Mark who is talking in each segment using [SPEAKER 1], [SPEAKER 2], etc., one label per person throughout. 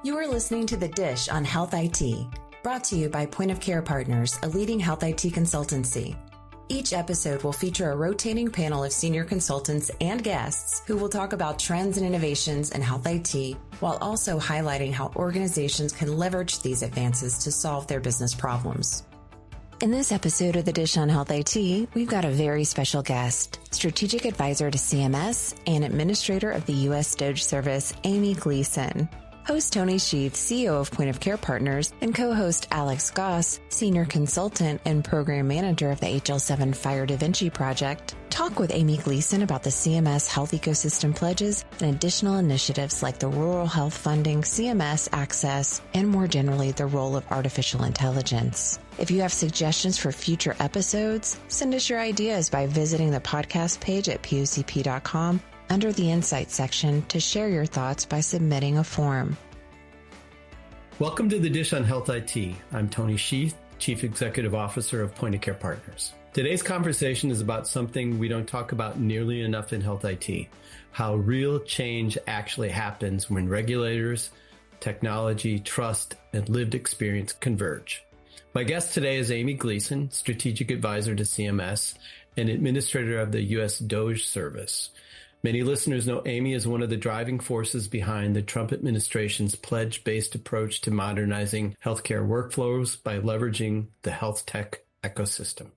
[SPEAKER 1] You are listening to The Dish on Health IT, brought to you by Point of Care Partners, a leading health IT consultancy. Each episode will feature a rotating panel of senior consultants and guests who will talk about trends and innovations in health IT, while also highlighting how organizations can leverage these advances to solve their business problems. In this episode of The Dish on Health IT, we've got a very special guest, strategic advisor to CMS and administrator of the U.S. Doge Service, Amy Gleason. Host Tony Schueth, CEO of Point of Care Partners, and co-host Alex Goss, senior consultant and program manager of the HL7 Fire Da Vinci project, talk with Amy Gleason about the CMS Health Ecosystem Pledges and additional initiatives like the Rural Health Funding, CMS Access, and more generally, the role of artificial intelligence. If you have suggestions for future episodes, send us your ideas by visiting the podcast page at POCP.com under the Insights section to share your thoughts by submitting a form.
[SPEAKER 2] Welcome to The Dish on Health IT. I'm Tony Schueth, Chief Executive Officer of Point of Care Partners. Today's conversation is about something we don't talk about nearly enough in health IT, how real change actually happens when regulators, technology, trust, and lived experience converge. My guest today is Amy Gleason, Strategic Advisor to CMS and Administrator of the U.S. Doge Service. Many listeners know Amy is one of the driving forces behind the Trump administration's pledge-based approach to modernizing healthcare workflows by leveraging the health tech ecosystem.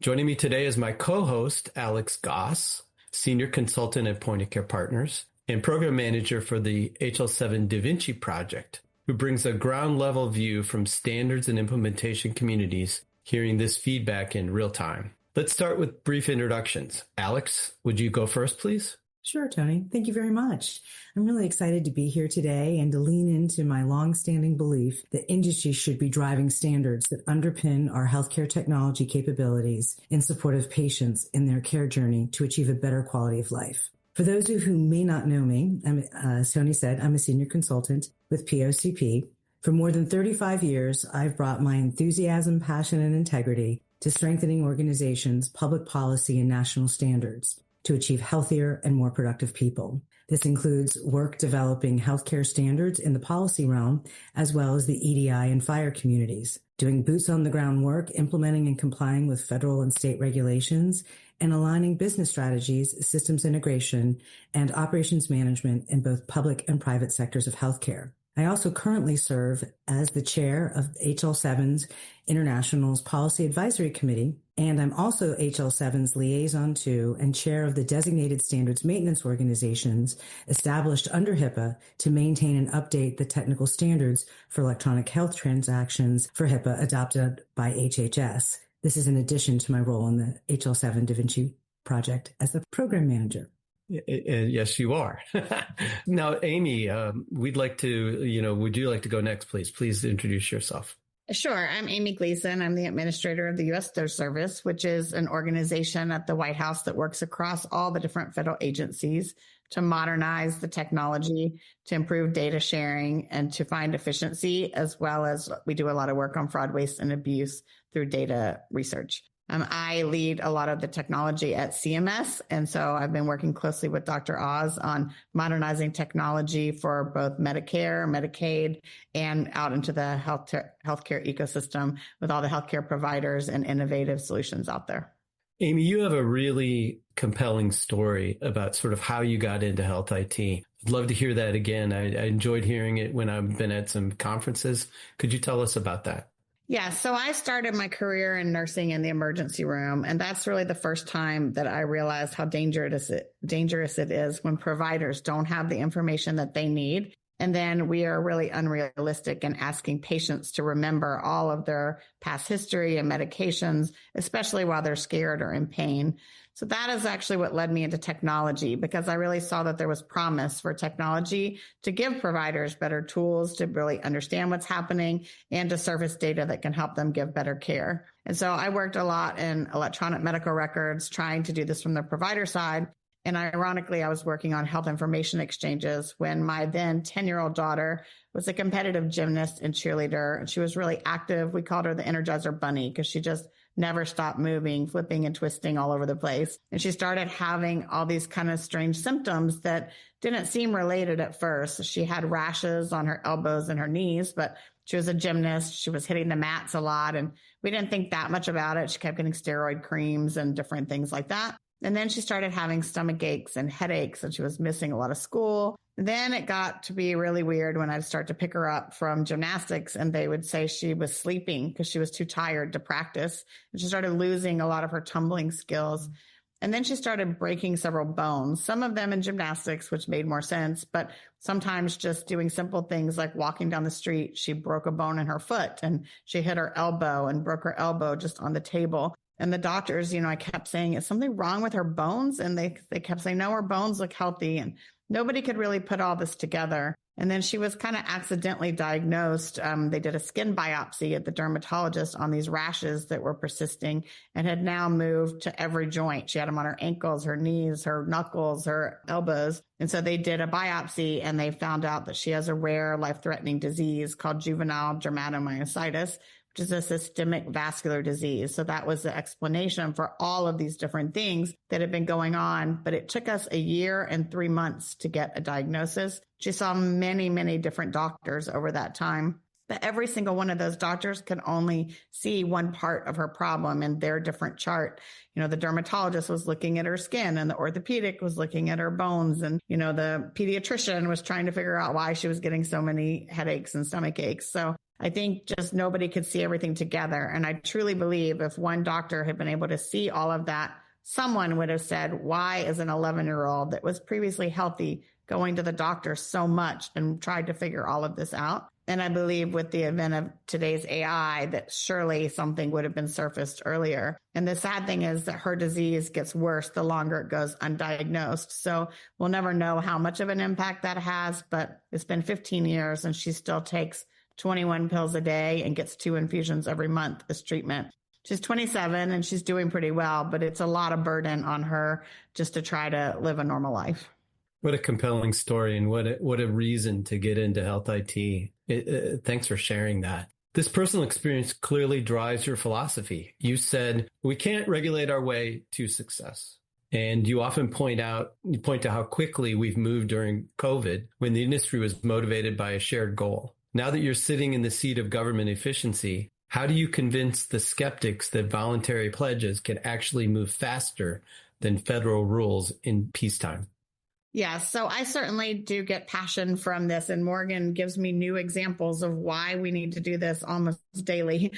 [SPEAKER 2] Joining me today is my co-host, Alex Goss, Senior Consultant at Point of Care Partners and Program Manager for the HL7 Da Vinci project, who brings a ground-level view from standards and implementation communities, hearing this feedback in real time. Let's start with brief introductions. Alex, would you go first, please?
[SPEAKER 3] Sure, Tony. Thank you very much. I'm really excited to be here today and to lean into my longstanding belief that industry should be driving standards that underpin our healthcare technology capabilities in support of patients in their care journey to achieve a better quality of life. For those of you who may not know me, as Tony said, I'm a senior consultant with POCP. For more than 35 years, I've brought my enthusiasm, passion, and integrity to strengthening organizations, public policy, and national standards to achieve healthier and more productive people. This includes work developing healthcare standards in the policy realm, as well as the EDI and FHIR communities, doing boots on the ground work, implementing and complying with federal and state regulations, and aligning business strategies, systems integration, and operations management in both public and private sectors of healthcare. I also currently serve as the chair of HL7's International's Policy Advisory Committee, and I'm also HL7's liaison to and chair of the Designated Standards Maintenance Organizations established under HIPAA to maintain and update the technical standards for electronic health transactions for HIPAA adopted by HHS. This is in addition to my role in the HL7 Da Vinci project as the program manager.
[SPEAKER 2] Yes, you are. Now, Amy, we'd like to, would you like to go next, please? Please introduce yourself.
[SPEAKER 4] Sure. I'm Amy Gleason. I'm the administrator of the U.S. Doge Service, which is an organization at the White House that works across all the different federal agencies to modernize the technology, to improve data sharing, and to find efficiency, as well as we do a lot of work on fraud, waste, and abuse through data research. I lead a lot of the technology at CMS, and so I've been working closely with Dr. Oz on modernizing technology for both Medicare, Medicaid, and out into the healthcare ecosystem with all the healthcare providers and innovative solutions out there.
[SPEAKER 2] Amy, you have a really compelling story about sort of how you got into health IT. I'd love to hear that again. I enjoyed hearing it when I've been at some conferences. Could you tell us about that?
[SPEAKER 4] Yeah, so I started my career in nursing in the emergency room, and that's really the first time that I realized how dangerous it is when providers don't have the information that they need. And then we are really unrealistic in asking patients to remember all of their past history and medications, especially while they're scared or in pain. So that is actually what led me into technology, because I really saw that there was promise for technology to give providers better tools to really understand what's happening and to surface data that can help them give better care. And so I worked a lot in electronic medical records, trying to do this from the provider side. And ironically, I was working on health information exchanges when my then 10-year-old daughter was a competitive gymnast and cheerleader. And she was really active. We called her the Energizer Bunny because she just never stopped moving, flipping and twisting all over the place. And she started having all these kind of strange symptoms that didn't seem related at first. She had rashes on her elbows and her knees, but she was a gymnast. She was hitting the mats a lot, and we didn't think that much about it. She kept getting steroid creams and different things like that. And then she started having stomach aches and headaches, and she was missing a lot of school. Then it got to be really weird when I'd start to pick her up from gymnastics, and they would say she was sleeping because she was too tired to practice. And she started losing a lot of her tumbling skills. And then she started breaking several bones, some of them in gymnastics, which made more sense, but sometimes just doing simple things like walking down the street. She broke a bone in her foot, and she hit her elbow and broke her elbow just on the table. And the doctors, I kept saying, is something wrong with her bones? And they kept saying, no, her bones look healthy. And nobody could really put all this together. And then she was kind of accidentally diagnosed. They did a skin biopsy at the dermatologist on these rashes that were persisting and had now moved to every joint. She had them on her ankles, her knees, her knuckles, her elbows. And so they did a biopsy, and they found out that she has a rare life-threatening disease called juvenile dermatomyositis, which is a systemic vascular disease. So that was the explanation for all of these different things that had been going on. But it took us 1 year and 3 months to get a diagnosis. She saw many, many different doctors over that time. But every single one of those doctors could only see one part of her problem in their different chart. The dermatologist was looking at her skin, and the orthopedic was looking at her bones. And, the pediatrician was trying to figure out why she was getting so many headaches and stomach aches. So I think just nobody could see everything together. And I truly believe if one doctor had been able to see all of that, someone would have said, why is an 11-year-old that was previously healthy going to the doctor so much, and tried to figure all of this out? And I believe with the advent of today's AI that surely something would have been surfaced earlier. And the sad thing is that her disease gets worse the longer it goes undiagnosed. So we'll never know how much of an impact that has, but it's been 15 years and she still takes 21 pills a day and gets 2 infusions every month as treatment. She's 27 and she's doing pretty well, but it's a lot of burden on her just to try to live a normal life.
[SPEAKER 2] What a compelling story, and what a reason to get into health IT. Thanks for sharing that. This personal experience clearly drives your philosophy. You said, we can't regulate our way to success. And you often point to how quickly we've moved during COVID when the industry was motivated by a shared goal. Now that you're sitting in the seat of government efficiency, how do you convince the skeptics that voluntary pledges can actually move faster than federal rules in peacetime?
[SPEAKER 4] Yeah, so I certainly do get passion from this, and Morgan gives me new examples of why we need to do this almost daily,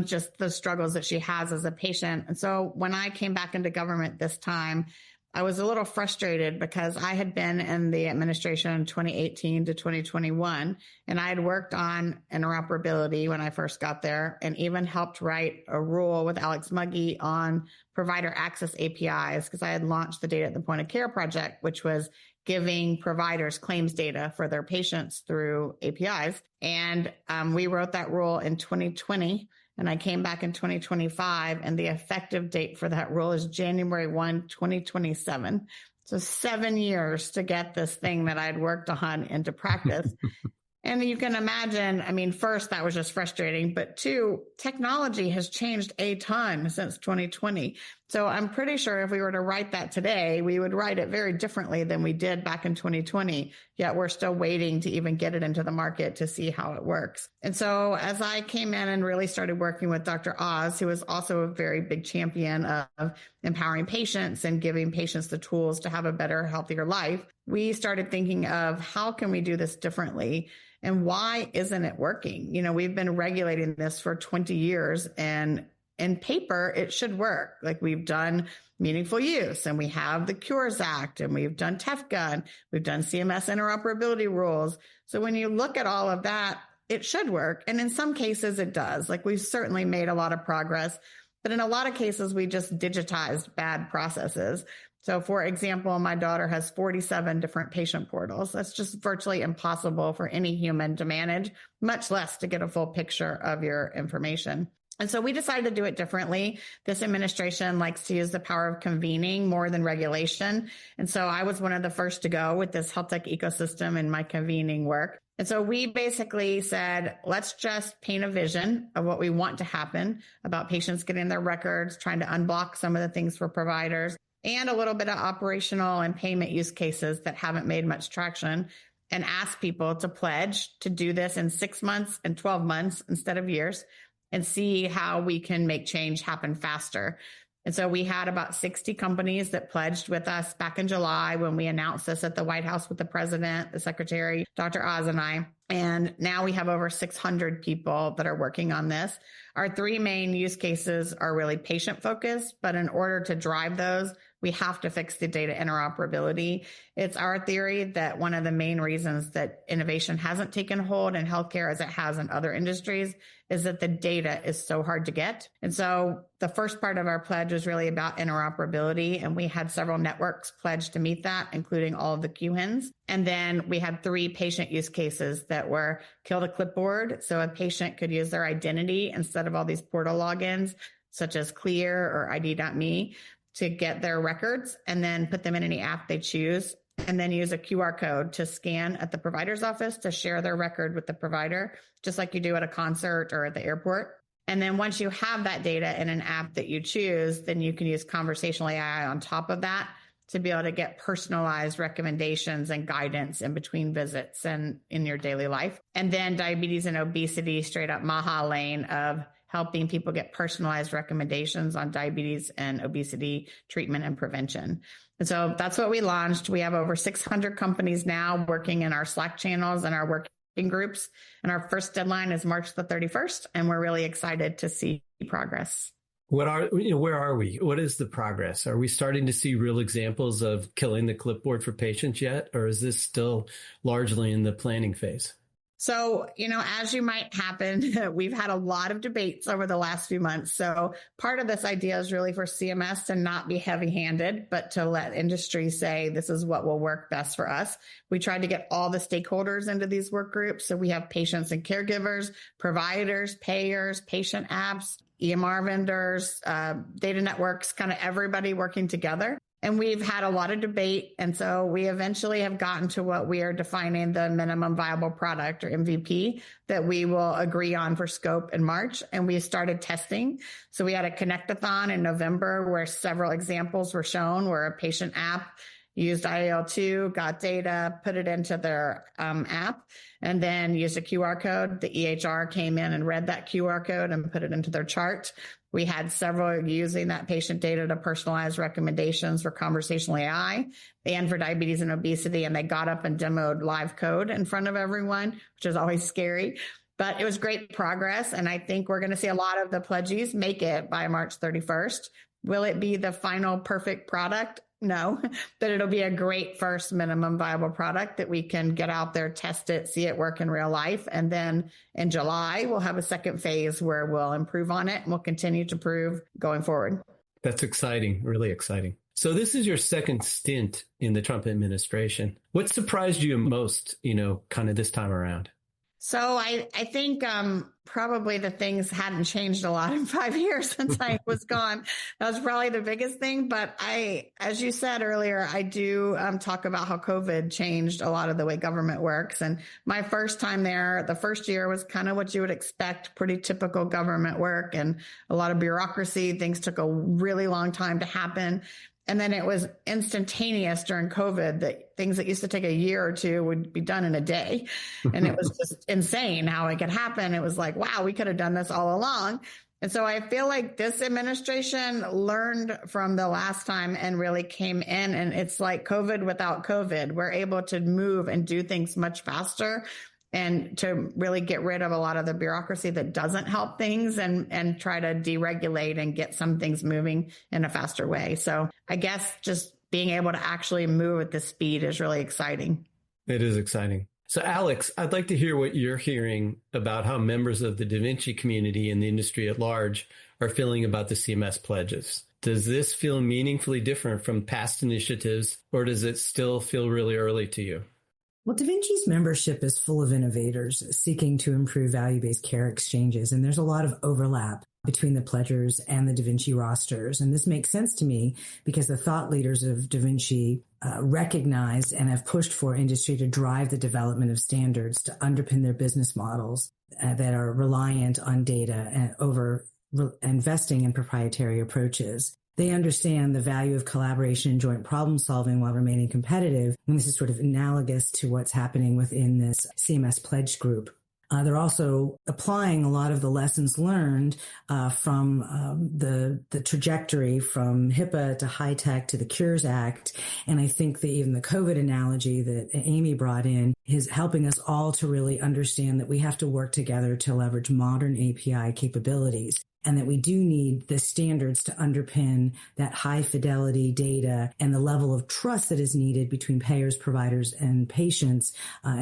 [SPEAKER 4] just the struggles that she has as a patient. And so when I came back into government this time, I was a little frustrated because I had been in the administration in 2018 to 2021, and I had worked on interoperability when I first got there, and even helped write a rule with Alex Muggy on provider access APIs, because I had launched the Data at the Point of Care project, which was giving providers claims data for their patients through APIs. And we wrote that rule in 2020. And I came back in 2025, and the effective date for that rule is January 1, 2027. So 7 years to get this thing that I'd worked on into practice. And you can imagine, first, that was just frustrating, but 2, technology has changed a ton since 2020. So I'm pretty sure if we were to write that today, we would write it very differently than we did back in 2020, yet we're still waiting to even get it into the market to see how it works. And so as I came in and really started working with Dr. Oz, who is also a very big champion of empowering patients and giving patients the tools to have a better, healthier life, we started thinking of how can we do this differently? And why isn't it working? We've been regulating this for 20 years, and in paper, it should work. Like, we've done meaningful use, and we have the Cures Act, and we've done TEFCA, and we've done CMS interoperability rules. So when you look at all of that, it should work. And in some cases it does. Like, we've certainly made a lot of progress, but in a lot of cases we just digitized bad processes. So for example, my daughter has 47 different patient portals. That's just virtually impossible for any human to manage, much less to get a full picture of your information. And so we decided to do it differently. This administration likes to use the power of convening more than regulation. And so I was one of the first to go with this health tech ecosystem in my convening work. And so we basically said, let's just paint a vision of what we want to happen about patients getting their records, trying to unblock some of the things for providers, and a little bit of operational and payment use cases that haven't made much traction, and ask people to pledge to do this in 6 months and 12 months instead of years, and see how we can make change happen faster. And so we had about 60 companies that pledged with us back in July when we announced this at the White House with the president, the secretary, Dr. Oz, and I. And now we have over 600 people that are working on this. Our three main use cases are really patient focused, but in order to drive those, we have to fix the data interoperability. It's our theory that one of the main reasons that innovation hasn't taken hold in healthcare as it has in other industries is that the data is so hard to get. And so the first part of our pledge was really about interoperability, and we had several networks pledge to meet that, including all of the QHINs. And then we had 3 patient use cases that were kill the clipboard. So a patient could use their identity instead of all these portal logins, such as Clear or ID.me, to get their records and then put them in any app they choose, and then use a QR code to scan at the provider's office to share their record with the provider, just like you do at a concert or at the airport. And then once you have that data in an app that you choose, then you can use conversational AI on top of that to be able to get personalized recommendations and guidance in between visits and in your daily life. And then diabetes and obesity, straight up Maha lane of helping people get personalized recommendations on diabetes and obesity treatment and prevention. And so that's what we launched. We have over 600 companies now working in our Slack channels and our working groups. And our first deadline is March the 31st. And we're really excited to see progress.
[SPEAKER 2] Where are we? What is the progress? Are we starting to see real examples of killing the clipboard for patients yet? Or is this still largely in the planning phase?
[SPEAKER 4] So, as you might happen, we've had a lot of debates over the last few months. So part of this idea is really for CMS to not be heavy-handed, but to let industry say, this is what will work best for us. We tried to get all the stakeholders into these work groups. So we have patients and caregivers, providers, payers, patient apps, EMR vendors, data networks, kind of everybody working together. And we've had a lot of debate. And so we eventually have gotten to what we are defining the minimum viable product, or MVP, that we will agree on for scope in March. And we started testing. So we had a connect-a-thon in November where several examples were shown where a patient app used IAL2, got data, put it into their app, and then used a QR code. The EHR came in and read that QR code and put it into their chart. We had several using that patient data to personalize recommendations for conversational AI and for diabetes and obesity. And they got up and demoed live code in front of everyone, which is always scary. But it was great progress. And I think we're going to see a lot of the pledgees make it by March 31st. Will it be the final perfect product? No, but it'll be a great first minimum viable product that we can get out there, test it, see it work in real life. And then in July, we'll have a second phase where we'll improve on it and we'll continue to improve going forward.
[SPEAKER 2] That's exciting, really exciting. So this is your second stint in the Trump administration. What surprised you most, kind of this time around?
[SPEAKER 4] So I think probably the things hadn't changed a lot in 5 years since I was gone. That was probably the biggest thing. But as you said earlier, I do talk about how COVID changed a lot of the way government works. And my first time there, the first year was kind of what you would expect, pretty typical government work and a lot of bureaucracy. Things took a really long time to happen. And then it was instantaneous during COVID that things that used to take a year or two would be done in a day. And it was just insane how it could happen. It was like, wow, we could have done this all along. And so I feel like this administration learned from the last time and really came in, and it's like COVID without COVID. We're able to move and do things much faster and to really get rid of a lot of the bureaucracy that doesn't help things and try to deregulate and get some things moving in a faster way. So I guess just being able to actually move at this speed is really exciting.
[SPEAKER 2] It is exciting. So Alex, I'd like to hear what you're hearing about how members of the Da Vinci community and the industry at large are feeling about the CMS pledges. Does this feel meaningfully different from past initiatives, or does it still feel really early to you?
[SPEAKER 3] Well, DaVinci's membership is full of innovators seeking to improve value-based care exchanges, and there's a lot of overlap between the pledgers and the DaVinci rosters. And this makes sense to me because the thought leaders of DaVinci recognized and have pushed for industry to drive the development of standards to underpin their business models that are reliant on data and over investing in proprietary approaches. They understand the value of collaboration and joint problem solving while remaining competitive. And this is sort of analogous to what's happening within this CMS pledge group. They're also applying a lot of the lessons learned from the trajectory from HIPAA to high tech to the Cures Act. And I think that even the COVID analogy that Amy brought in is helping us all to really understand that we have to work together to leverage modern API capabilities, and that we do need the standards to underpin that high fidelity data and the level of trust that is needed between payers, providers, and patients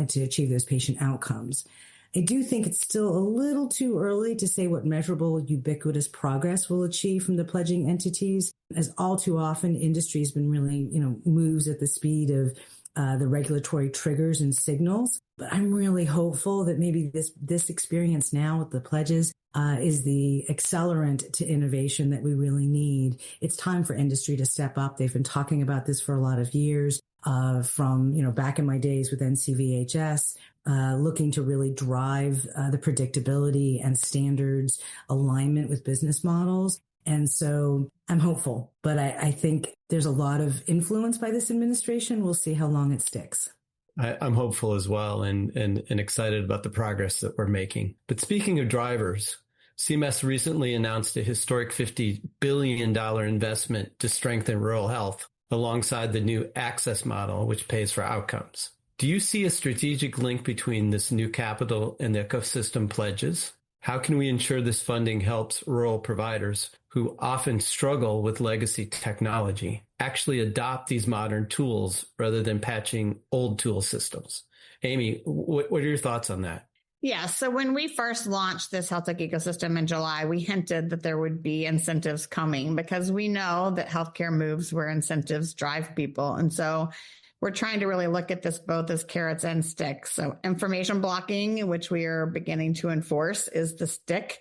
[SPEAKER 3] to achieve those patient outcomes. I do think it's still a little too early to say what measurable, ubiquitous progress we'll achieve from the pledging entities, as all too often industry has been really, moves at the speed of the regulatory triggers and signals. But I'm really hopeful that maybe this experience now with the pledges is the accelerant to innovation that we really need. It's time for industry to step up. They've been talking about this for a lot of years, from, back in my days with NCVHS, looking to really drive the predictability and standards alignment with business models. And so I'm hopeful, but I think there's a lot of influence by this administration. We'll see how long it sticks.
[SPEAKER 2] I'm hopeful as well and excited about the progress that we're making. But speaking of drivers, CMS recently announced a historic $50 billion investment to strengthen rural health alongside the new access model, which pays for outcomes. Do you see a strategic link between this new capital and the ecosystem pledges? How can we ensure this funding helps rural providers who often struggle with legacy technology actually adopt these modern tools rather than patching old tool systems? Amy, what are your thoughts on that?
[SPEAKER 4] Yeah. So when we first launched this health tech ecosystem in July, we hinted that there would be incentives coming because we know that healthcare moves where incentives drive people. And so we're trying to really look at this both as carrots and sticks. So information blocking, which we are beginning to enforce, is the stick.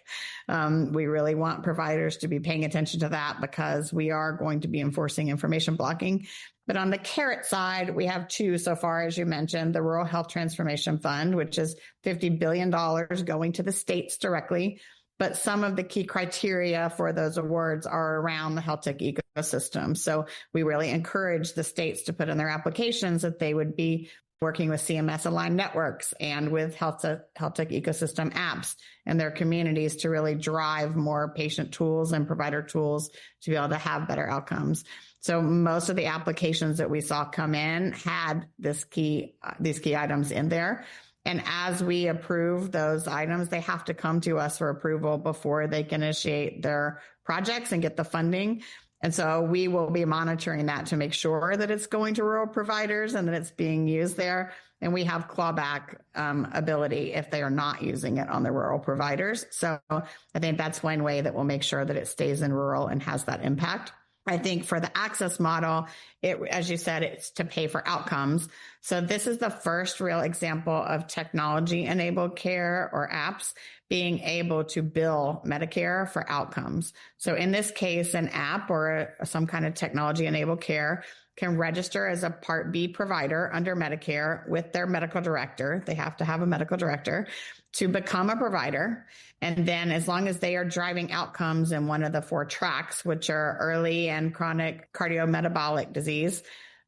[SPEAKER 4] We really want providers to be paying attention to that because we are going to be enforcing information blocking. But on the carrot side, we have two so far, as you mentioned, the Rural Health Transformation Fund, which is $50 billion going to the states directly. But some of the key criteria for those awards are around the health tech ecosystem. So we really encourage the states to put in their applications that they would be working with CMS aligned networks and with health tech ecosystem apps in their communities to really drive more patient tools and provider tools to be able to have better outcomes. So most of the applications that we saw come in had these key items in there. And as we approve those items, they have to come to us for approval before they can initiate their projects and get the funding. And so we will be monitoring that to make sure that it's going to rural providers and that it's being used there. And we have clawback ability if they are not using it on the rural providers. So I think that's one way that we'll make sure that it stays in rural and has that impact. I think for the access model, as you said, it's to pay for outcomes. So this is the first real example of technology-enabled care or apps being able to bill Medicare for outcomes. So in this case, an app or some kind of technology-enabled care can register as a Part B provider under Medicare with their medical director. They have to have a medical director to become a provider. And then as long as they are driving outcomes in one of the 4 tracks, which are early and chronic cardiometabolic disease,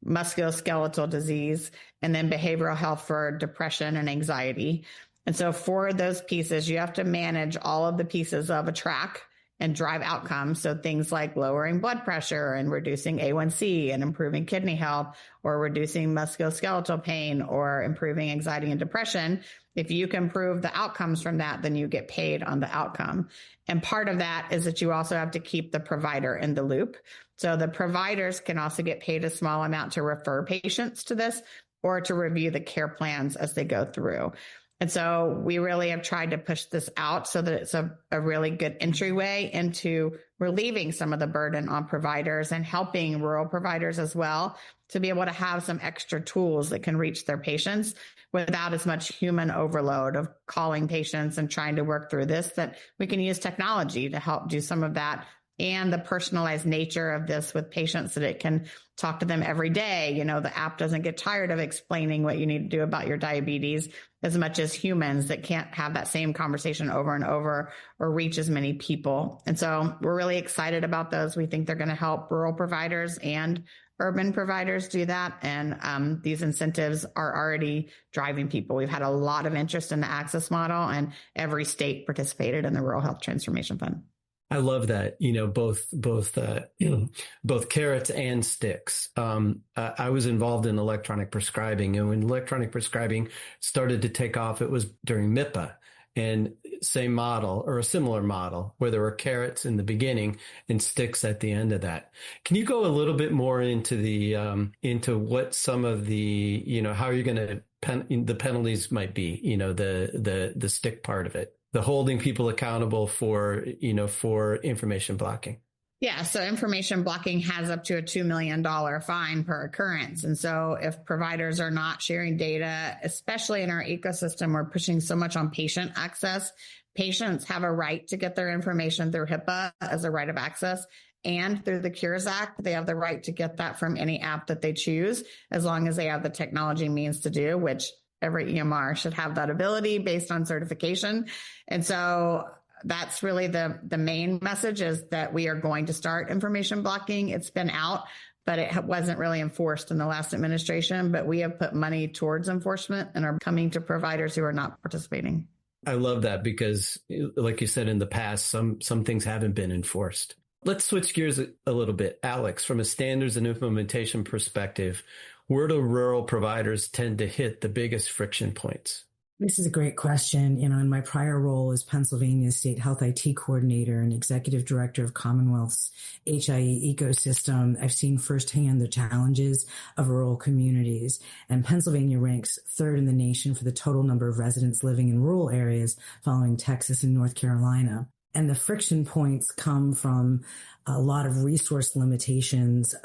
[SPEAKER 4] musculoskeletal disease, and then behavioral health for depression and anxiety. And so for those pieces, you have to manage all of the pieces of a track and drive outcomes. So things like lowering blood pressure and reducing A1C and improving kidney health or reducing musculoskeletal pain or improving anxiety and depression. If you can prove the outcomes from that, then you get paid on the outcome. And part of that is that you also have to keep the provider in the loop. So the providers can also get paid a small amount to refer patients to this or to review the care plans as they go through. And so we really have tried to push this out so that it's a really good entryway into relieving some of the burden on providers and helping rural providers as well to be able to have some extra tools that can reach their patients without as much human overload of calling patients and trying to work through this, that we can use technology to help do some of that, and the personalized nature of this with patients, that it can talk to them every day. You know, the app doesn't get tired of explaining what you need to do about your diabetes as much as humans that can't have that same conversation over and over or reach as many people. And so we're really excited about those. We think they're going to help rural providers and urban providers do that. And these incentives are already driving people. We've had a lot of interest in the access model, and every state participated in the Rural Health Transformation Fund.
[SPEAKER 2] I love that, both carrots and sticks. I was involved in electronic prescribing, and when electronic prescribing started to take off, it was during MIPA, and same model or a similar model where there were carrots in the beginning and sticks at the end of that. Can you go a little bit more into into what some of the, how you're going to the penalties might be, the stick part of it? The holding people accountable for information blocking.
[SPEAKER 4] Yeah. So information blocking has up to a $2 million fine per occurrence. And so if providers are not sharing data, especially in our ecosystem, we're pushing so much on patient access. Patients have a right to get their information through HIPAA as a right of access, and through the Cures Act, they have the right to get that from any app that they choose, as long as they have the technology means to do, which every EMR should have that ability based on certification. And so that's really the main message, is that we are going to start information blocking. It's been out, but it wasn't really enforced in the last administration. But we have put money towards enforcement and are coming to providers who are not participating.
[SPEAKER 2] I love that, because like you said, in the past, some things haven't been enforced. Let's switch gears a little bit. Alex, from a standards and implementation perspective, where do rural providers tend to hit the biggest friction points?
[SPEAKER 3] This is a great question. In my prior role as Pennsylvania's State Health IT Coordinator and Executive Director of Commonwealth's HIE ecosystem, I've seen firsthand the challenges of rural communities. And Pennsylvania ranks third in the nation for the total number of residents living in rural areas, following Texas and North Carolina. And the friction points come from a lot of resource limitations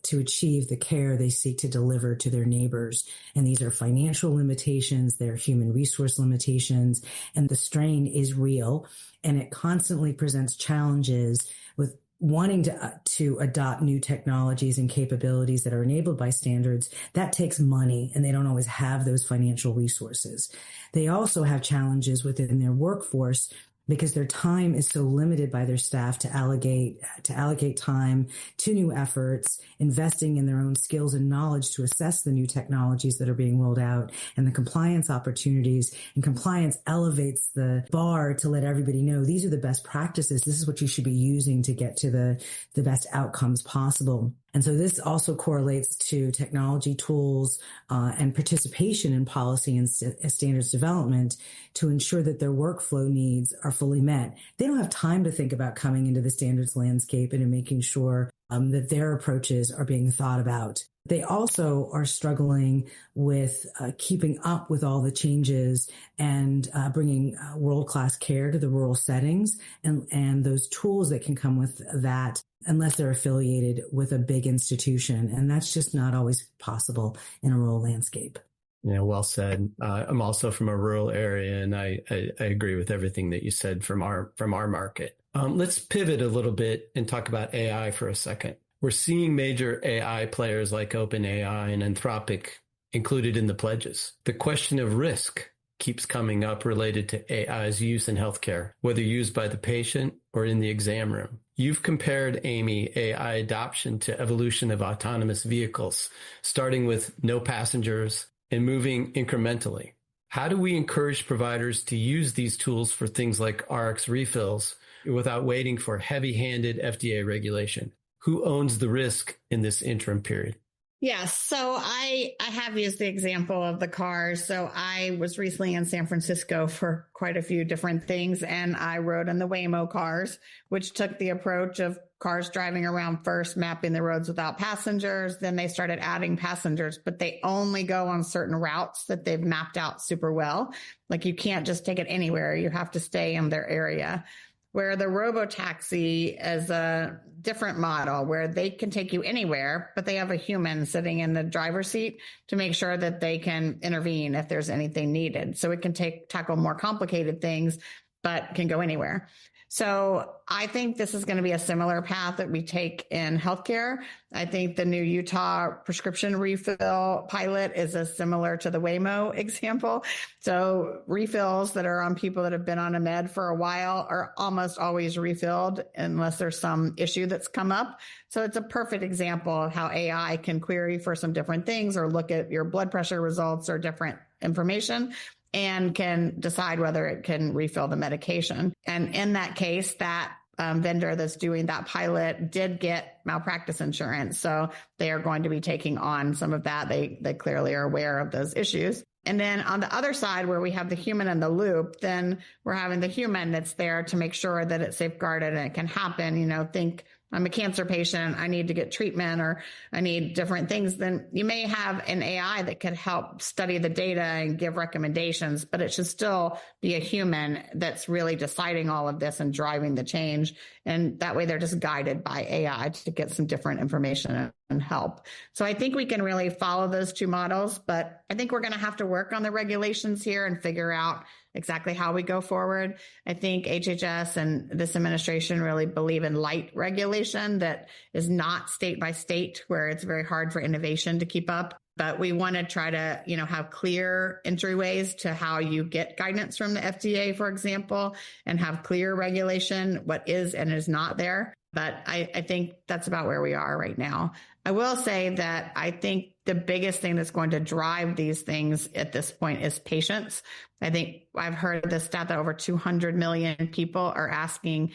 [SPEAKER 3] to achieve the care they seek to deliver to their neighbors. And these are financial limitations, they're human resource limitations, and the strain is real. And it constantly presents challenges with wanting to adopt new technologies and capabilities that are enabled by standards. That takes money, and they don't always have those financial resources. They also have challenges within their workforce, because their time is so limited by their staff to allocate time to new efforts, investing in their own skills and knowledge to assess the new technologies that are being rolled out and the compliance opportunities. And compliance elevates the bar to let everybody know these are the best practices. This is what you should be using to get to the best outcomes possible. And so this also correlates to technology tools and participation in policy and standards development to ensure that their workflow needs are fully met. They don't have time to think about coming into the standards landscape and making sure that their approaches are being thought about. They also are struggling with keeping up with all the changes and bringing world-class care to the rural settings and those tools that can come with that, unless they're affiliated with a big institution. And that's just not always possible in a rural landscape.
[SPEAKER 2] Yeah, well said. I'm also from a rural area, and I agree with everything that you said from our market. Let's pivot a little bit and talk about AI for a second. We're seeing major AI players like OpenAI and Anthropic included in the pledges. The question of risk keeps coming up related to AI's use in healthcare, whether used by the patient or in the exam room. You've compared, Amy, AI adoption to evolution of autonomous vehicles, starting with no passengers and moving incrementally. How do we encourage providers to use these tools for things like RX refills without waiting for heavy-handed FDA regulation? Who owns the risk in this interim period?
[SPEAKER 4] Yeah, so I have used the example of the cars. So I was recently in San Francisco for quite a few different things, and I rode in the Waymo cars, which took the approach of cars driving around first, mapping the roads without passengers. Then they started adding passengers, but they only go on certain routes that they've mapped out super well. Like you can't just take it anywhere. You have to stay in their area. Where the robotaxi is a different model where they can take you anywhere, but they have a human sitting in the driver's seat to make sure that they can intervene if there's anything needed. So it can tackle more complicated things, but can go anywhere. So I think this is going to be a similar path that we take in healthcare. I think the new Utah prescription refill pilot is similar to the Waymo example. So refills that are on people that have been on a med for a while are almost always refilled unless there's some issue that's come up. So it's a perfect example of how AI can query for some different things or look at your blood pressure results or different information and can decide whether it can refill the medication. And in that case, that vendor that's doing that pilot did get malpractice insurance. So they are going to be taking on some of that. They clearly are aware of those issues. And then on the other side, where we have the human in the loop, then we're having the human that's there to make sure that it's safeguarded and it can happen. You know, think I'm a cancer patient, I need to get treatment or I need different things. Then you may have an AI that could help study the data and give recommendations, but it should still be a human that's really deciding all of this and driving the change. And that way they're just guided by AI to get some different information and help. So I think we can really follow those two models, but I think we're going to have to work on the regulations here and figure out exactly how we go forward. I think HHS and this administration really believe in light regulation that is not state by state, where it's very hard for innovation to keep up. But we want to try to, have clear entryways to how you get guidance from the FDA, for example, and have clear regulation, what is and is not there. But I think that's about where we are right now. I will say that I think the biggest thing that's going to drive these things at this point is patience. I think I've heard the stat that over 200 million people are asking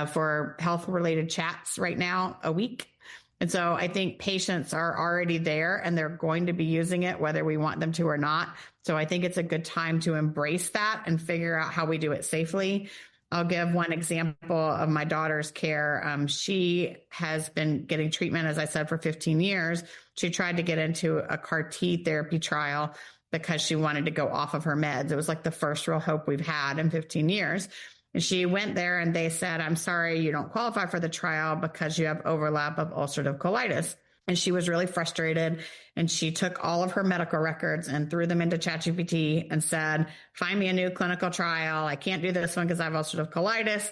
[SPEAKER 4] for health-related chats right now a week. And so I think patients are already there and they're going to be using it whether we want them to or not. So I think it's a good time to embrace that and figure out how we do it safely. I'll give one example of my daughter's care. She has been getting treatment, as I said, for 15 years. She tried to get into a CAR T therapy trial because she wanted to go off of her meds. It was like the first real hope we've had in 15 years. And she went there and they said, I'm sorry, you don't qualify for the trial because you have overlap of ulcerative colitis. And she was really frustrated. And she took all of her medical records and threw them into ChatGPT and said, find me a new clinical trial. I can't do this one because I have ulcerative colitis.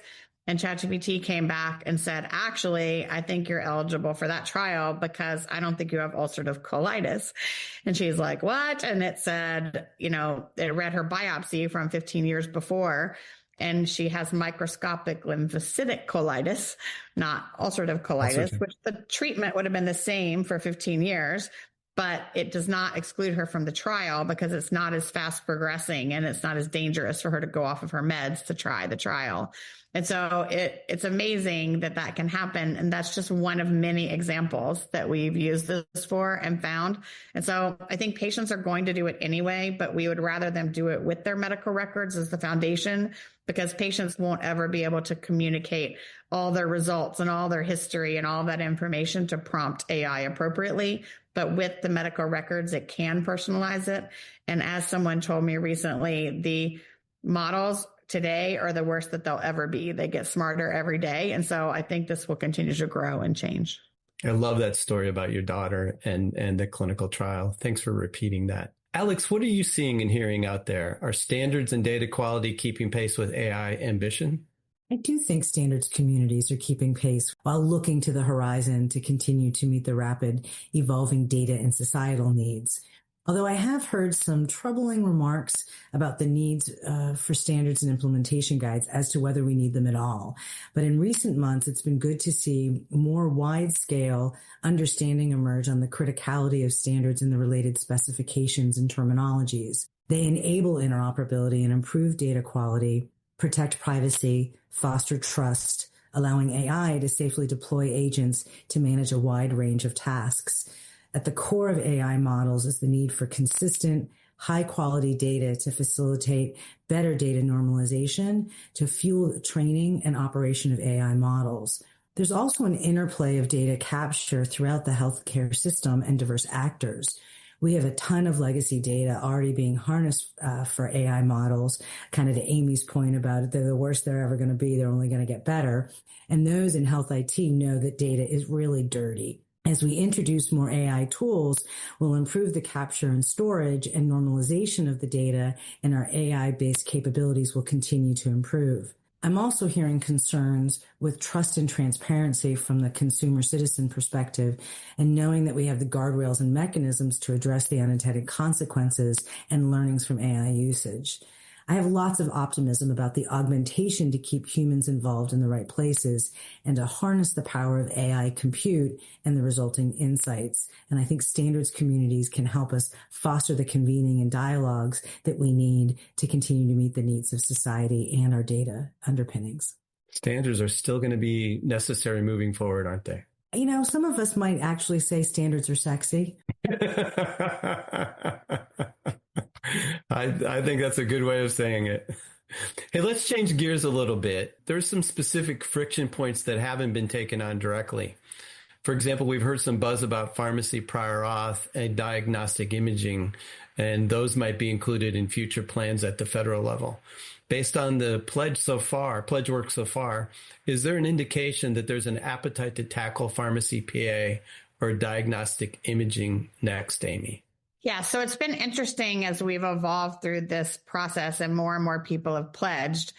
[SPEAKER 4] And ChatGPT came back and said, actually, I think you're eligible for that trial because I don't think you have ulcerative colitis. And she's like, what? And it said, it read her biopsy from 15 years before. And she has microscopic lymphocytic colitis, not ulcerative colitis, which the treatment would have been the same for 15 years, but it does not exclude her from the trial because it's not as fast progressing and it's not as dangerous for her to go off of her meds to try the trial. And so it's amazing that that can happen. And that's just one of many examples that we've used this for and found. And so I think patients are going to do it anyway, but we would rather them do it with their medical records as the foundation, because patients won't ever be able to communicate all their results and all their history and all that information to prompt AI appropriately. But with the medical records, it can personalize it. And as someone told me recently, the models today are the worst that they'll ever be. They get smarter every day. And so I think this will continue to grow and change.
[SPEAKER 2] I love that story about your daughter and the clinical trial. Thanks for repeating that. Alex, what are you seeing and hearing out there? Are standards and data quality keeping pace with AI ambition?
[SPEAKER 3] I do think standards communities are keeping pace while looking to the horizon to continue to meet the rapid evolving data and societal needs. Although I have heard some troubling remarks about the needs for standards and implementation guides as to whether we need them at all. But in recent months, it's been good to see more wide-scale understanding emerge on the criticality of standards and the related specifications and terminologies. They enable interoperability and improve data quality, protect privacy, foster trust, allowing AI to safely deploy agents to manage a wide range of tasks. At the core of AI models is the need for consistent, high-quality data to facilitate better data normalization, to fuel training and operation of AI models. There's also an interplay of data capture throughout the healthcare system and diverse actors. We have a ton of legacy data already being harnessed for AI models, kind of to Amy's point about it. They're the worst they're ever going to be. They're only going to get better. And those in health IT know that data is really dirty. As we introduce more AI tools, we'll improve the capture and storage and normalization of the data, and our AI-based capabilities will continue to improve. I'm also hearing concerns with trust and transparency from the consumer citizen perspective, and knowing that we have the guardrails and mechanisms to address the unintended consequences and learnings from AI usage. I have lots of optimism about the augmentation to keep humans involved in the right places and to harness the power of AI compute and the resulting insights. And I think standards communities can help us foster the convening and dialogues that we need to continue to meet the needs of society and our data underpinnings.
[SPEAKER 2] Standards are still going to be necessary moving forward, aren't they?
[SPEAKER 3] You know, some of us might actually say standards are sexy.
[SPEAKER 2] I think that's a good way of saying it. Hey, let's change gears a little bit. There's some specific friction points that haven't been taken on directly. For example, we've heard some buzz about pharmacy prior auth and diagnostic imaging, and those might be included in future plans at the federal level. Based on the pledge work so far, is there an indication that there's an appetite to tackle pharmacy PA or diagnostic imaging next, Amy?
[SPEAKER 4] Yeah, so it's been interesting as we've evolved through this process and more people have pledged.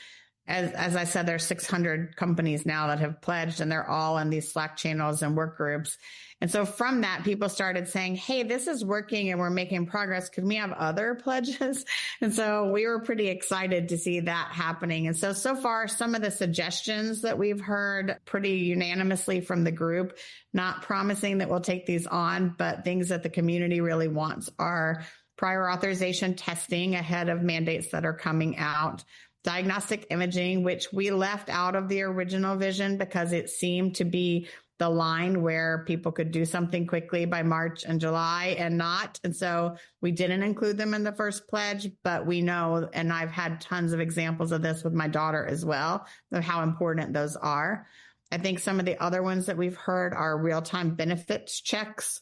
[SPEAKER 4] As I said, there's 600 companies now that have pledged, and they're all in these Slack channels and work groups. And so from that, people started saying, hey, this is working and we're making progress. Could we have other pledges? And so we were pretty excited to see that happening. And so far, some of the suggestions that we've heard pretty unanimously from the group, not promising that we'll take these on, but things that the community really wants are prior authorization testing ahead of mandates that are coming out. Diagnostic imaging, which we left out of the original vision because it seemed to be the line where people could do something quickly by March and July and not. And so we didn't include them in the first pledge, but we know, and I've had tons of examples of this with my daughter as well, of how important those are. I think some of the other ones that we've heard are real-time benefits checks,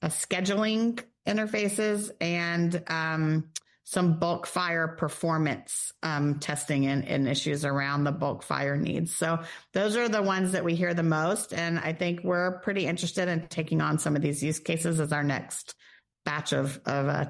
[SPEAKER 4] scheduling interfaces, and some bulk fire performance testing and issues around the bulk fire needs. So those are the ones that we hear the most. And I think we're pretty interested in taking on some of these use cases as our next batch of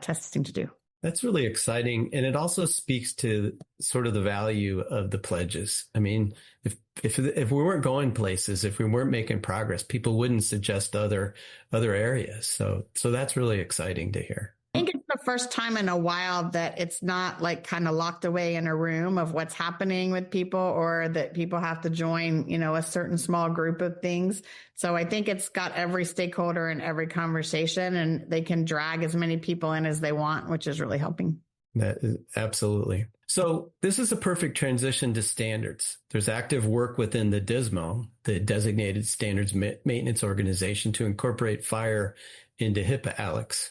[SPEAKER 4] testing to do.
[SPEAKER 2] That's really exciting. And it also speaks to sort of the value of the pledges. I mean, if we weren't going places, if we weren't making progress, people wouldn't suggest other areas. So that's really exciting to hear.
[SPEAKER 4] I think it's the first time in a while that it's not like kind of locked away in a room of what's happening with people, or that people have to join, a certain small group of things. So I think it's got every stakeholder in every conversation, and they can drag as many people in as they want, which is really helping.
[SPEAKER 2] That is absolutely. So this is a perfect transition to standards. There's active work within the DSMO, the Designated Standards Maintenance Organization, to incorporate FHIR into HIPAA, Alex.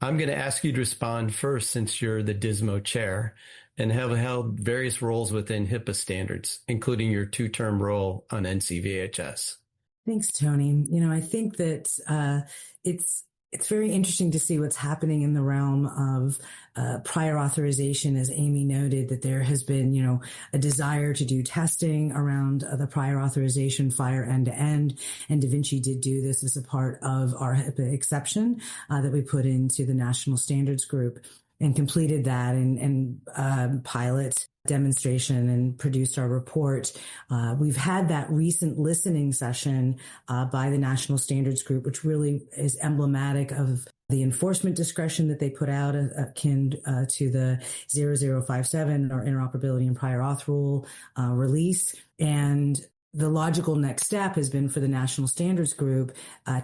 [SPEAKER 2] I'm going to ask you to respond first, since you're the DSMO chair and have held various roles within HIPAA standards, including your 2-term role on NCVHS.
[SPEAKER 3] Thanks, Tony. I think that it's very interesting to see what's happening in the realm of prior authorization. As Amy noted, that there has been, a desire to do testing around the prior authorization FHIR end-to-end. And Da Vinci did do this as a part of our HIPAA exception that we put into the National Standards Group, and completed that and pilot demonstration and produced our report. We've had that recent listening session by the National Standards Group, which really is emblematic of the enforcement discretion that they put out akin to the 0057 or interoperability and prior auth rule release. And the logical next step has been for the National Standards Group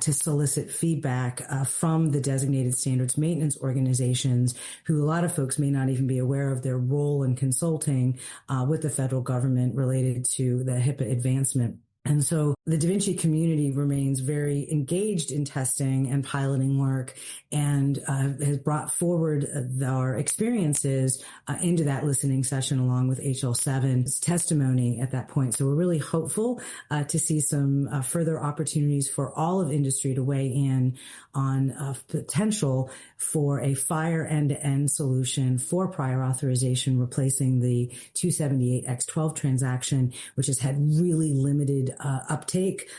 [SPEAKER 3] to solicit feedback from the designated standards maintenance organizations, who a lot of folks may not even be aware of their role in consulting with the federal government related to the HIPAA advancement. And so The Da Vinci community remains very engaged in testing and piloting work and has brought forward our experiences into that listening session along with HL7's testimony at that point. So we're really hopeful to see some further opportunities for all of industry to weigh in on potential for a FHIR end-to-end solution for prior authorization, replacing the 278X12 transaction, which has had really limited uptake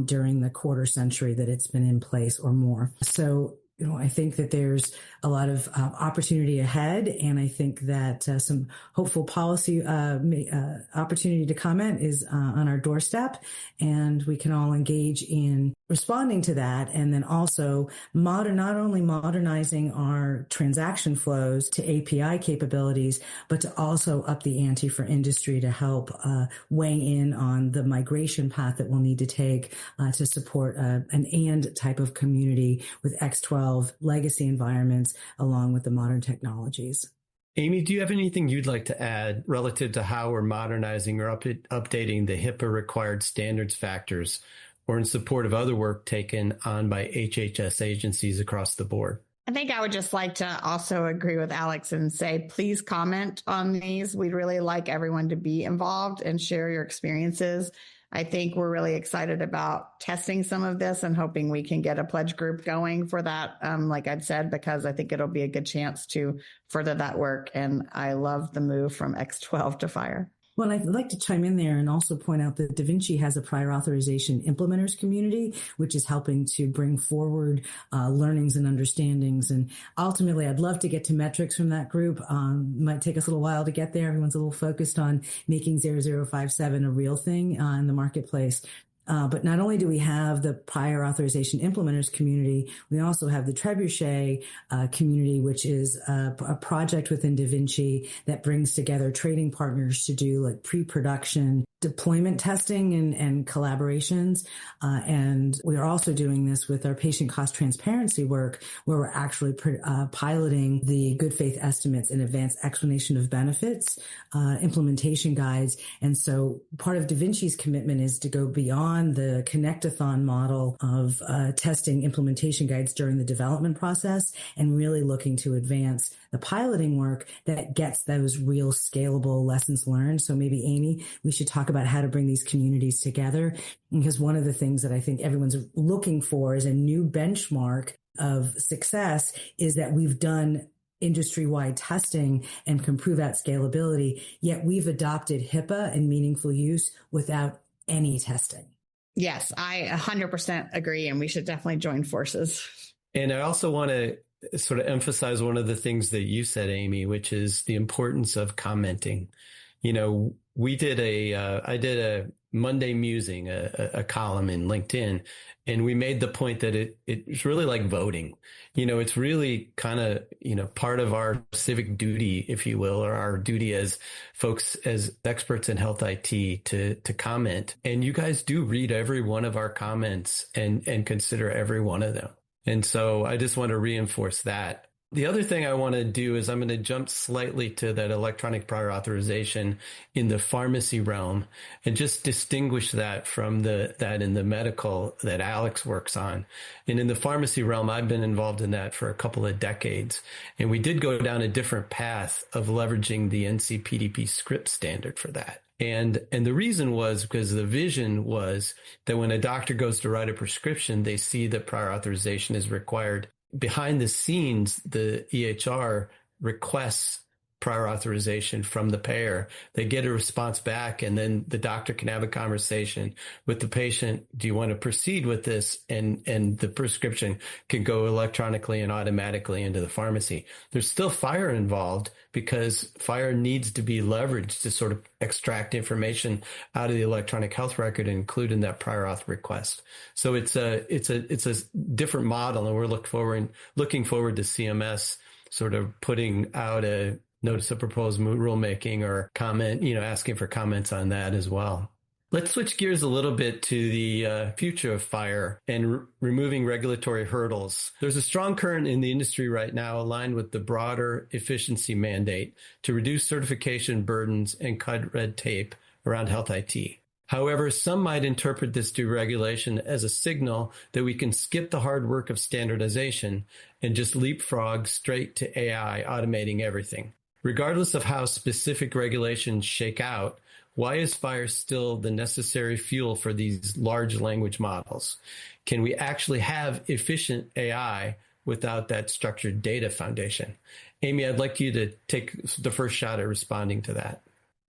[SPEAKER 3] during the quarter century that it's been in place or more. So, I think that there's a lot of opportunity ahead, and I think that some hopeful policy opportunity to comment is on our doorstep, and we can all engage in responding to that, and then also not only modernizing our transaction flows to API capabilities, but to also up the ante for industry to help weigh in on the migration path that we'll need to take to support an and type of community with X12 legacy environments along with the modern technologies.
[SPEAKER 2] Amy, do you have anything you'd like to add relative to how we're modernizing or updating the HIPAA required standards factors, or in support of other work taken on by HHS agencies across the board?
[SPEAKER 4] I think I would just like to also agree with Alex and say, please comment on these. We'd really like everyone to be involved and share your experiences. I think we're really excited about testing some of this and hoping we can get a pledge group going for that, like I'd said, because I think it'll be a good chance to further that work. And I love the move from X12 to FHIR.
[SPEAKER 3] Well, I'd like to chime in there and also point out that Da Vinci has a prior authorization implementers community, which is helping to bring forward learnings and understandings. And ultimately, I'd love to get to metrics from that group. Might take us a little while to get there. Everyone's a little focused on making 0057 a real thing in the marketplace. But not only do we have the prior authorization implementers community, we also have the Trebuchet community, which is a project within Da Vinci that brings together trading partners to do like pre-production deployment testing and collaborations. And we are also doing this with our patient cost transparency work, where we're actually piloting the good faith estimates and advanced explanation of benefits, implementation guides. And so part of Da Vinci's commitment is to go beyond the connect-a-thon model of testing implementation guides during the development process and really looking to advance the piloting work that gets those real scalable lessons learned. So maybe, Amy, we should talk about how to bring these communities together, because one of the things that I think everyone's looking for is a new benchmark of success is that we've done industry-wide testing and can prove out scalability, yet we've adopted HIPAA and meaningful use without any testing.
[SPEAKER 4] Yes, I 100% agree, and we should definitely join forces.
[SPEAKER 2] And I also want to sort of emphasize one of the things that you said, Amy, which is the importance of commenting. I did a Monday musing, a column in LinkedIn, and we made the point that it's really like voting. It's really kind of, part of our civic duty, if you will, or our duty as folks, as experts in health IT to comment. And you guys do read every one of our comments and consider every one of them. And so I just want to reinforce that. The other thing I want to do is I'm going to jump slightly to that electronic prior authorization in the pharmacy realm and just distinguish that from that in the medical that Alex works on. And in the pharmacy realm, I've been involved in that for a couple of decades. And we did go down a different path of leveraging the NCPDP script standard for that. And the reason was because the vision was that when a doctor goes to write a prescription, they see that prior authorization is required. Behind the scenes, the EHR requests prior authorization from the payer. They get a response back, and then the doctor can have a conversation with the patient. Do you want to proceed with this? And the prescription can go electronically and automatically into the pharmacy. There's still FHIR involved because FHIR needs to be leveraged to sort of extract information out of the electronic health record and include in that prior auth request. So it's a different model, and we're looking forward to CMS sort of putting out a notice of proposed rulemaking or comment, asking for comments on that as well. Let's switch gears a little bit to the future of FHIR and removing regulatory hurdles. There's a strong current in the industry right now aligned with the broader efficiency mandate to reduce certification burdens and cut red tape around health IT. However, some might interpret this deregulation as a signal that we can skip the hard work of standardization and just leapfrog straight to AI automating everything. Regardless of how specific regulations shake out, why is FHIR still the necessary fuel for these large language models? Can we actually have efficient AI without that structured data foundation? Amy, I'd like you to take the first shot at responding to that.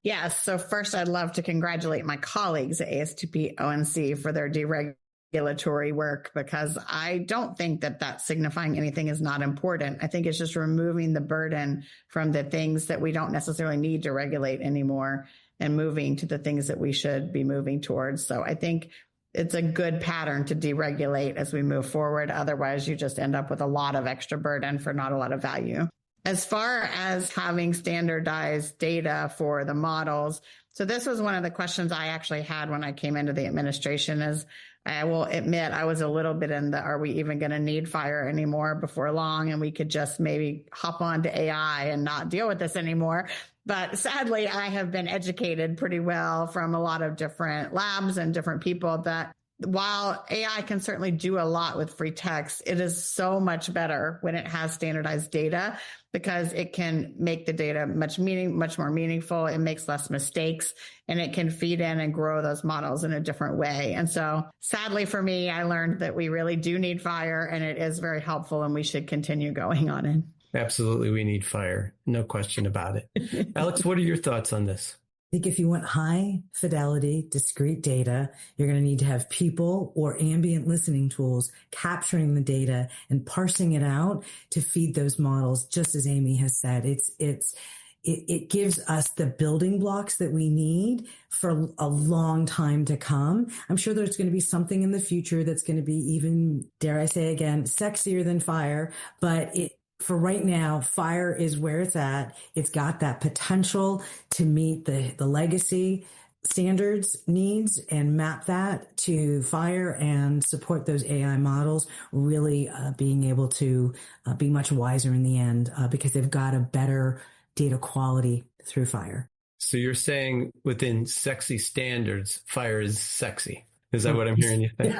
[SPEAKER 4] Yes. So first, I'd love to congratulate my colleagues at ASTP ONC for their deregulatory work, because I don't think that that's signifying anything is not important. I think it's just removing the burden from the things that we don't necessarily need to regulate anymore and moving to the things that we should be moving towards. So I think it's a good pattern to deregulate as we move forward. Otherwise, you just end up with a lot of extra burden for not a lot of value. As far as having standardized data for the models, so this was one of the questions I actually had when I came into the administration. Is I will admit I was a little bit in the, are we even going to need FHIR anymore before long? And we could just maybe hop on to AI and not deal with this anymore. But sadly, I have been educated pretty well from a lot of different labs and different people that while AI can certainly do a lot with free text, it is so much better when it has standardized data, because it can make the data much more meaningful. It makes less mistakes, and it can feed in and grow those models in a different way. And so sadly for me, I learned that we really do need FHIR, and it is very helpful, and we should continue going on it.
[SPEAKER 2] Absolutely, we need FHIR. No question about it. Alex, what are your thoughts on this?
[SPEAKER 3] I think if you want high fidelity, discrete data, you're going to need to have people or ambient listening tools capturing the data and parsing it out to feed those models. Just as Amy has said, it gives us the building blocks that we need for a long time to come. I'm sure there's going to be something in the future that's going to be even, dare I say again, sexier than FHIR, but for right now, FHIR is where it's at. It's got that potential to meet the legacy standards needs and map that to FHIR and support those AI models, really being able to be much wiser in the end because they've got a better data quality through FHIR.
[SPEAKER 2] So you're saying within sexy standards, FHIR is sexy. Is that what I'm hearing you think?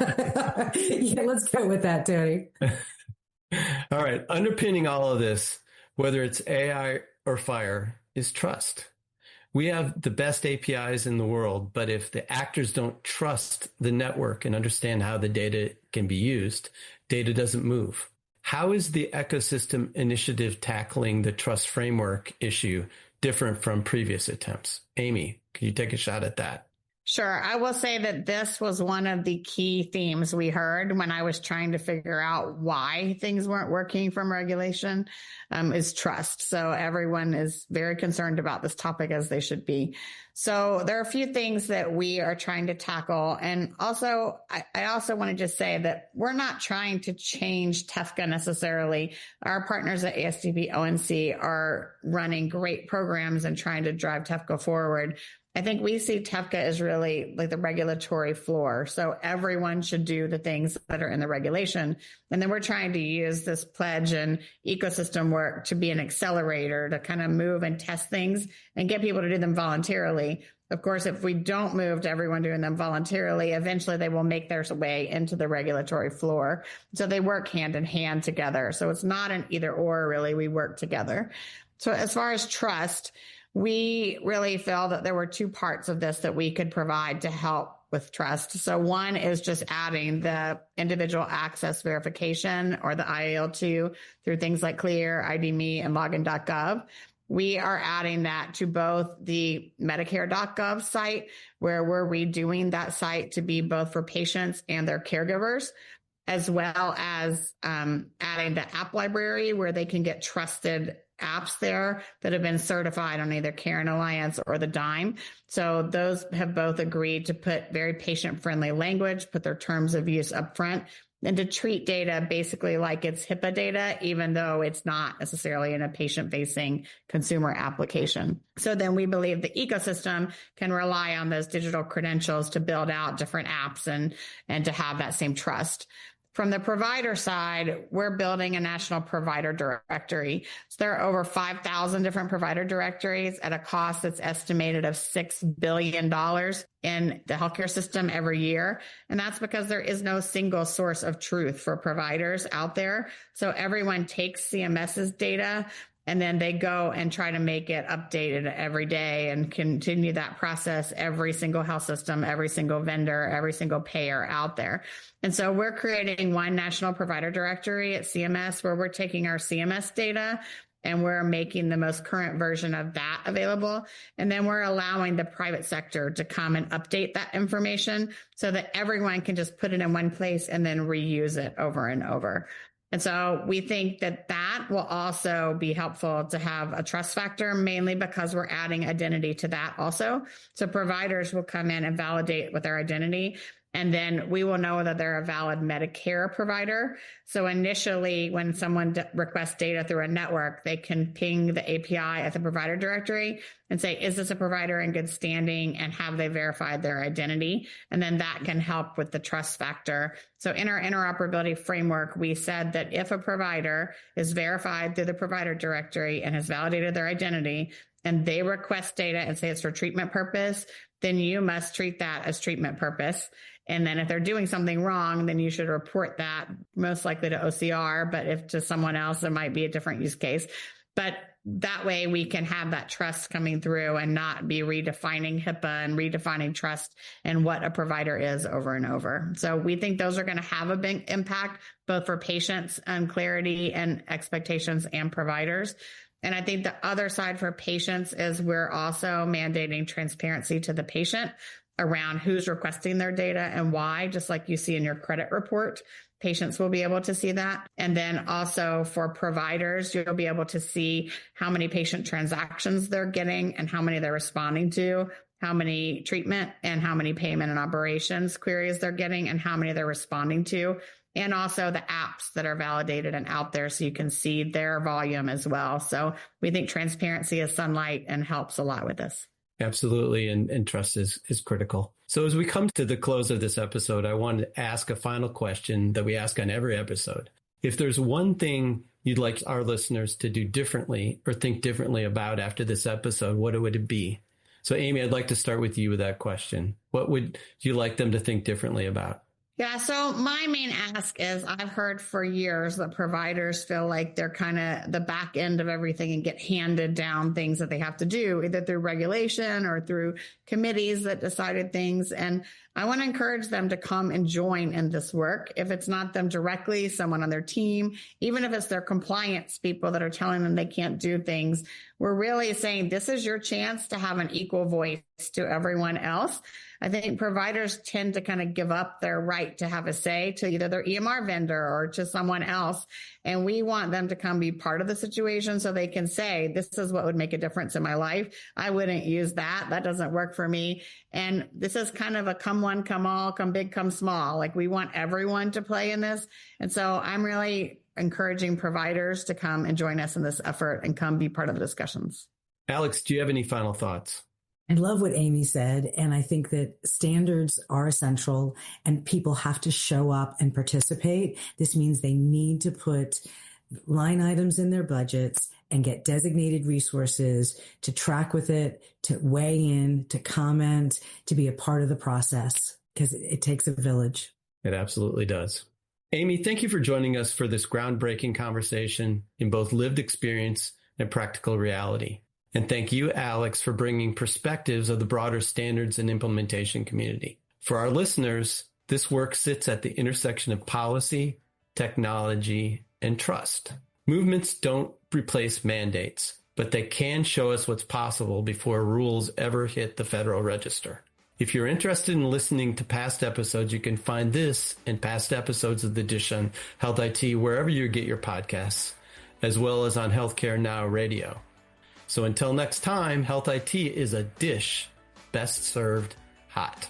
[SPEAKER 3] Yeah, let's go with that, Tony.
[SPEAKER 2] All right. Underpinning all of this, whether it's AI or FHIR, is trust. We have the best APIs in the world, but if the actors don't trust the network and understand how the data can be used, data doesn't move. How is the ecosystem initiative tackling the trust framework issue different from previous attempts? Amy, can you take a shot at that?
[SPEAKER 4] Sure. I will say that this was one of the key themes we heard when I was trying to figure out why things weren't working from regulation, is trust. So everyone is very concerned about this topic, as they should be. So there are a few things that we are trying to tackle. And also, I also want to just say that we're not trying to change TEFCA necessarily. Our partners at ASTP ONC are running great programs and trying to drive TEFCA forward. I think we see TEFCA as really like the regulatory floor. So everyone should do the things that are in the regulation. And then we're trying to use this pledge and ecosystem work to be an accelerator to kind of move and test things and get people to do them voluntarily. Of course, if we don't move to everyone doing them voluntarily, eventually they will make their way into the regulatory floor. So they work hand in hand together. So it's not an either or, really. We work together. So as far as trust, we really feel that there were two parts of this that we could provide to help with trust. So one is just adding the individual access verification, or the IAL2, through things like Clear, ID.me, and login.gov. We are adding that to both the Medicare.gov site, where we're redoing that site to be both for patients and their caregivers, as well as adding the app library, where they can get trusted apps there that have been certified on either Caring Alliance or the DIME. So those have both agreed to put very patient-friendly language, put their terms of use up front, and to treat data basically like it's HIPAA data, even though it's not necessarily in a patient-facing consumer application. So then we believe the ecosystem can rely on those digital credentials to build out different apps and to have that same trust. From the provider side, we're building a national provider directory. So there are over 5,000 different provider directories at a cost that's estimated of $6 billion in the healthcare system every year. And that's because there is no single source of truth for providers out there. So everyone takes CMS's data and then they go and try to make it updated every day and continue that process, every single health system, every single vendor, every single payer out there. And so we're creating one national provider directory at CMS where we're taking our CMS data and we're making the most current version of that available. And then we're allowing the private sector to come and update that information so that everyone can just put it in one place and then reuse it over and over. And so we think that that will also be helpful to have a trust factor, mainly because we're adding identity to that also. So providers will come in and validate with their identity, and then we will know that they're a valid Medicare provider. So initially, when someone requests data through a network, they can ping the API at the provider directory and say, is this a provider in good standing, and have they verified their identity? And then that can help with the trust factor. So in our interoperability framework, we said that if a provider is verified through the provider directory and has validated their identity, and they request data and say it's for treatment purpose, then you must treat that as treatment purpose. And then if they're doing something wrong, then you should report that, most likely to OCR, but if to someone else, it might be a different use case. But that way we can have that trust coming through and not be redefining HIPAA and redefining trust and what a provider is over and over. So we think those are going to have a big impact, both for patients and clarity and expectations and providers. And I think the other side for patients is we're also mandating transparency to the patient around who's requesting their data and why, just like you see in your credit report. Patients will be able to see that. And then also for providers, you'll be able to see how many patient transactions they're getting and how many they're responding to, how many treatment and how many payment and operations queries they're getting and how many they're responding to. And also the apps that are validated and out there so you can see their volume as well. So we think transparency is sunlight and helps a lot with this.
[SPEAKER 2] Absolutely. And trust is critical. So as we come to the close of this episode, I wanted to ask a final question that we ask on every episode. If there's one thing you'd like our listeners to do differently or think differently about after this episode, what would it be? So Amy, I'd like to start with you with that question. What would you like them to think differently about?
[SPEAKER 4] Yeah, so my main ask is I've heard for years that providers feel like they're kind of the back end of everything and get handed down things that they have to do, either through regulation or through committees that decided things. And I want to encourage them to come and join in this work. If it's not them directly, someone on their team, even if it's their compliance people that are telling them they can't do things, we're really saying this is your chance to have an equal voice to everyone else. I think providers tend to kind of give up their right to have a say to either their EMR vendor or to someone else. And we want them to come be part of the situation so they can say, this is what would make a difference in my life. I wouldn't use that. That doesn't work for me. And this is kind of a come one, come all, come big, come small. Like we want everyone to play in this. And so I'm really encouraging providers to come and join us in this effort and come be part of the discussions.
[SPEAKER 2] Alex, do you have any final thoughts?
[SPEAKER 3] I love what Amy said, and I think that standards are essential and people have to show up and participate. This means they need to put line items in their budgets and get designated resources to track with it, to weigh in, to comment, to be a part of the process, because it takes a village.
[SPEAKER 2] It absolutely does. Amy, thank you for joining us for this groundbreaking conversation in both lived experience and practical reality. And thank you, Alex, for bringing perspectives of the broader standards and implementation community. For our listeners, this work sits at the intersection of policy, technology, and trust. Movements don't replace mandates, but they can show us what's possible before rules ever hit the Federal Register. If you're interested in listening to past episodes, you can find this and past episodes of the Dish on Health IT wherever you get your podcasts, as well as on Healthcare Now Radio. So until next time, Health IT is a dish best served hot.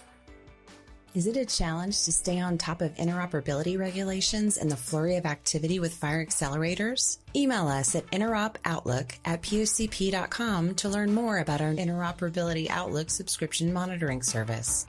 [SPEAKER 1] Is it a challenge to stay on top of interoperability regulations and the flurry of activity with FHIR accelerators? Email us at interopoutlook@pocp.com to learn more about our Interoperability Outlook subscription monitoring service.